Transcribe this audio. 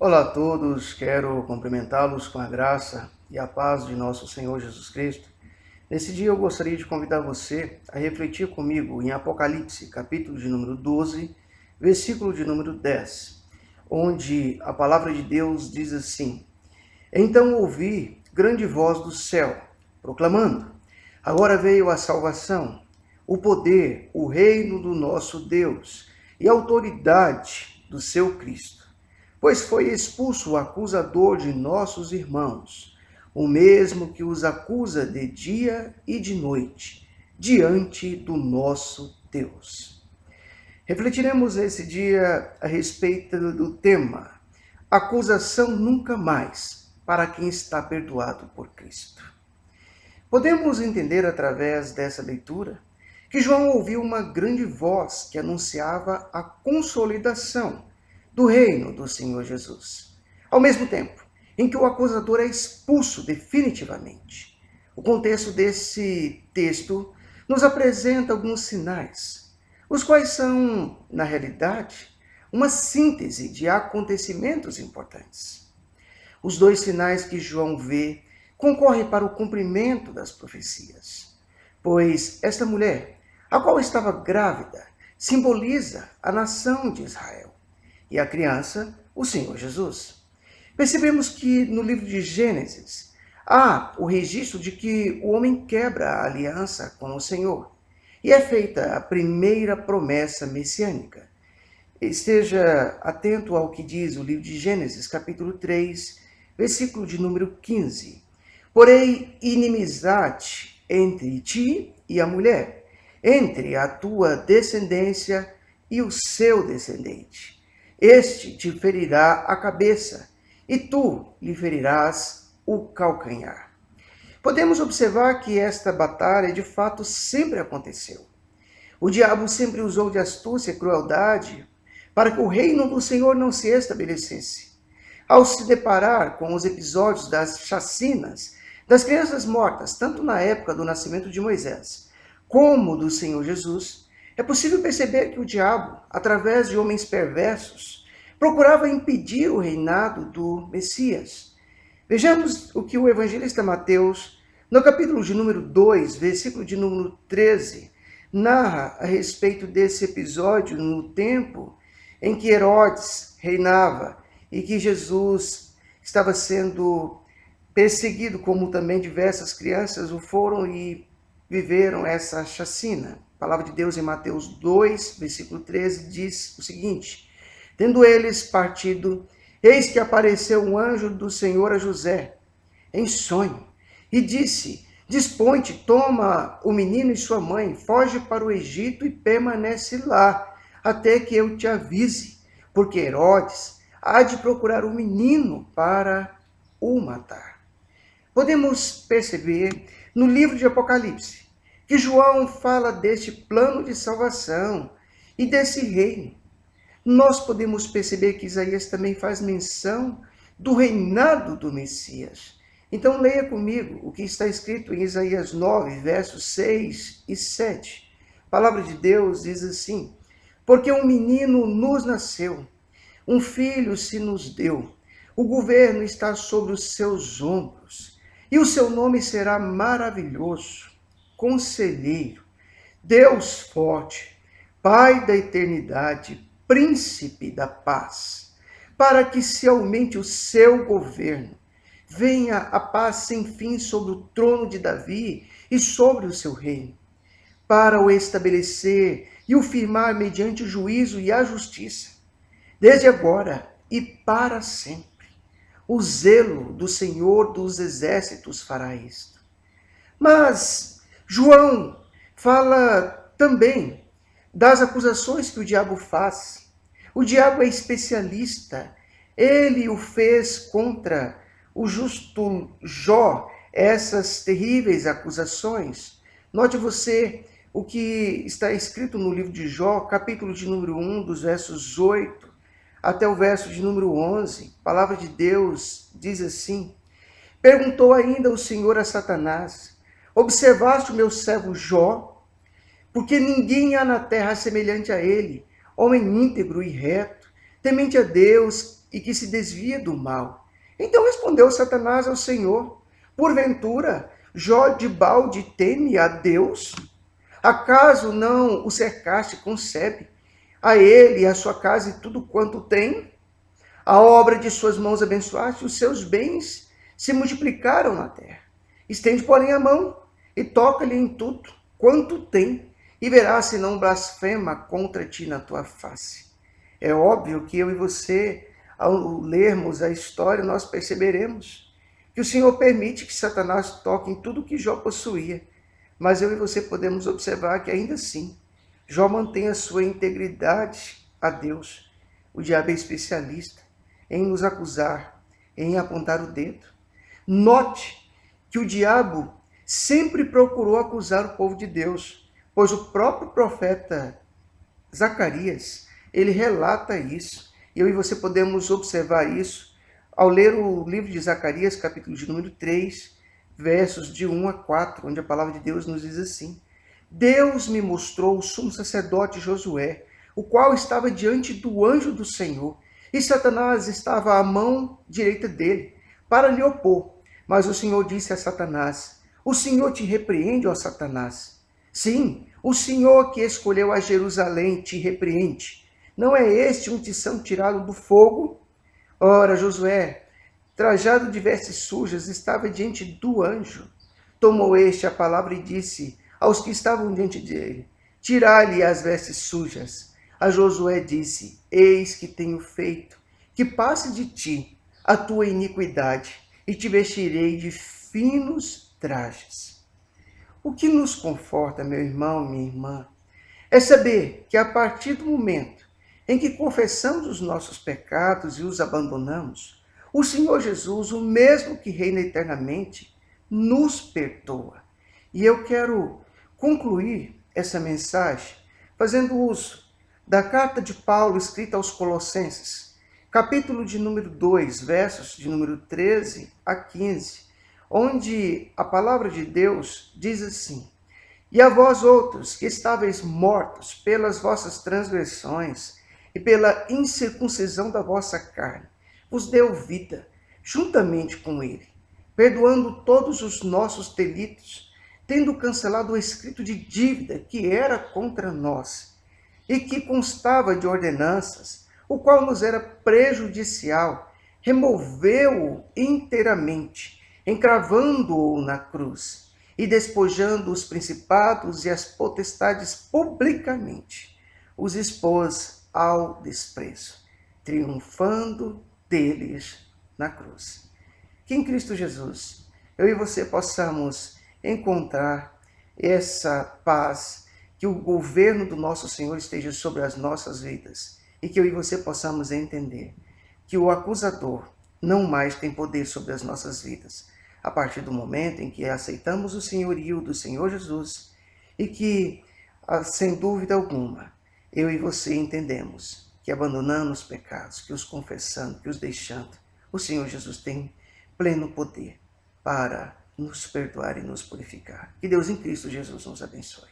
Olá a todos, quero cumprimentá-los com a graça e a paz de nosso Senhor Jesus Cristo. Nesse dia eu gostaria de convidar você a refletir comigo em Apocalipse, capítulo de número 12, versículo de número 10, onde a palavra de Deus diz assim: Então ouvi grande voz do céu, proclamando: Agora veio a salvação, o poder, o reino do nosso Deus e a autoridade do seu Cristo. Pois foi expulso o acusador de nossos irmãos, o mesmo que os acusa de dia e de noite, diante do nosso Deus. Refletiremos esse dia a respeito do tema Acusação nunca mais para quem está perdoado por Cristo. Podemos entender através dessa leitura que João ouviu uma grande voz que anunciava a consolidação do reino do Senhor Jesus, ao mesmo tempo em que o acusador é expulso definitivamente. O contexto desse texto nos apresenta alguns sinais, os quais são, na realidade, uma síntese de acontecimentos importantes. Os dois sinais que João vê concorrem para o cumprimento das profecias, pois esta mulher, a qual estava grávida, simboliza a nação de Israel e a criança, o Senhor Jesus. Percebemos que no livro de Gênesis há o registro de que o homem quebra a aliança com o Senhor e é feita a primeira promessa messiânica. Esteja atento ao que diz o livro de Gênesis, capítulo 3, versículo de número 15. Porém, inimizade entre ti e a mulher, entre a tua descendência e o seu descendente. Este te ferirá a cabeça, e tu lhe ferirás o calcanhar. Podemos observar que esta batalha de fato sempre aconteceu. O diabo sempre usou de astúcia e crueldade para que o reino do Senhor não se estabelecesse. Ao se deparar com os episódios das chacinas das crianças mortas, tanto na época do nascimento de Moisés, como do Senhor Jesus, é possível perceber que o diabo, através de homens perversos, procurava impedir o reinado do Messias. Vejamos o que o evangelista Mateus, no capítulo de número 2, versículo de número 13, narra a respeito desse episódio no tempo em que Herodes reinava e que Jesus estava sendo perseguido, como também diversas crianças o foram e viveram essa chacina. A palavra de Deus em Mateus 2, versículo 13, diz o seguinte: Tendo eles partido, eis que apareceu um anjo do Senhor a José, em sonho, e disse: Dispõe-te, toma o menino e sua mãe, foge para o Egito e permanece lá, até que eu te avise, porque Herodes há de procurar o menino para o matar. Podemos perceber no livro de Apocalipse que João fala deste plano de salvação e desse reino. Nós podemos perceber que Isaías também faz menção do reinado do Messias. Então leia comigo o que está escrito em Isaías 9, versos 6 e 7. A palavra de Deus diz assim: Porque um menino nos nasceu, um filho se nos deu, o governo está sobre os seus ombros, e o seu nome será maravilhoso, Conselheiro, Deus forte, Pai da eternidade, Príncipe da paz, para que se aumente o seu governo, venha a paz sem fim sobre o trono de Davi e sobre o seu reino, para o estabelecer e o firmar mediante o juízo e a justiça, desde agora e para sempre. O zelo do Senhor dos exércitos fará isto. Mas João fala também das acusações que o diabo faz. O diabo é especialista. Ele o fez contra o justo Jó, essas terríveis acusações. Note você o que está escrito no livro de Jó, capítulo de número 1, dos versos 8 até o verso de número 11. A palavra de Deus diz assim: Perguntou ainda o Senhor a Satanás: Observaste o meu servo Jó? Porque ninguém há na terra semelhante a ele, homem íntegro e reto, temente a Deus e que se desvia do mal. Então respondeu Satanás ao Senhor: porventura, Jó de balde teme a Deus? Acaso não o cercaste com sebe, a ele e a sua casa e tudo quanto tem? A obra de suas mãos abençoaste, os seus bens se multiplicaram na terra. Estende, porém, a mão e toca-lhe em tudo quanto tem, e verás se não blasfema contra ti na tua face. É óbvio que eu e você, ao lermos a história, nós perceberemos que o Senhor permite que Satanás toque em tudo que Jó possuía. Mas eu e você podemos observar que ainda assim, Jó mantém a sua integridade a Deus. O diabo é especialista em nos acusar, em apontar o dedo. Note que o diabo sempre procurou acusar o povo de Deus, pois o próprio profeta Zacarias, ele relata isso. E eu e você podemos observar isso ao ler o livro de Zacarias, capítulo de número 3, versos de 1 a 4, onde a palavra de Deus nos diz assim: Deus me mostrou o sumo sacerdote Josué, o qual estava diante do anjo do Senhor, e Satanás estava à mão direita dele, para lhe opor. Mas o Senhor disse a Satanás: o Senhor te repreende, ó Satanás. Sim, o Senhor que escolheu a Jerusalém te repreende. Não é este um tição tirado do fogo? Ora, Josué, trajado de vestes sujas, estava diante do anjo. Tomou este a palavra e disse aos que estavam diante dele: tirai-lhe as vestes sujas. A Josué disse: eis que tenho feito, que passe de ti a tua iniquidade, e te vestirei de finos trajes. O que nos conforta, meu irmão, minha irmã, é saber que a partir do momento em que confessamos os nossos pecados e os abandonamos, o Senhor Jesus, o mesmo que reina eternamente, nos perdoa. E eu quero concluir essa mensagem fazendo uso da carta de Paulo escrita aos Colossenses, capítulo de número 2, versos de número 13 a 15, onde a palavra de Deus diz assim: e a vós outros, que estáveis mortos pelas vossas transgressões e pela incircuncisão da vossa carne, vos deu vida, juntamente com ele, perdoando todos os nossos delitos, tendo cancelado o escrito de dívida que era contra nós, e que constava de ordenanças, o qual nos era prejudicial, removeu-o inteiramente, encravando-o na cruz, e despojando os principados e as potestades publicamente, os expôs ao desprezo, triunfando deles na cruz. Que em Cristo Jesus, eu e você possamos encontrar essa paz, que o governo do nosso Senhor esteja sobre as nossas vidas, e que eu e você possamos entender que o acusador não mais tem poder sobre as nossas vidas, a partir do momento em que aceitamos o senhorio do Senhor Jesus e que, sem dúvida alguma, eu e você entendemos que abandonando os pecados, que os confessando, que os deixando, o Senhor Jesus tem pleno poder para nos perdoar e nos purificar. Que Deus em Cristo Jesus nos abençoe.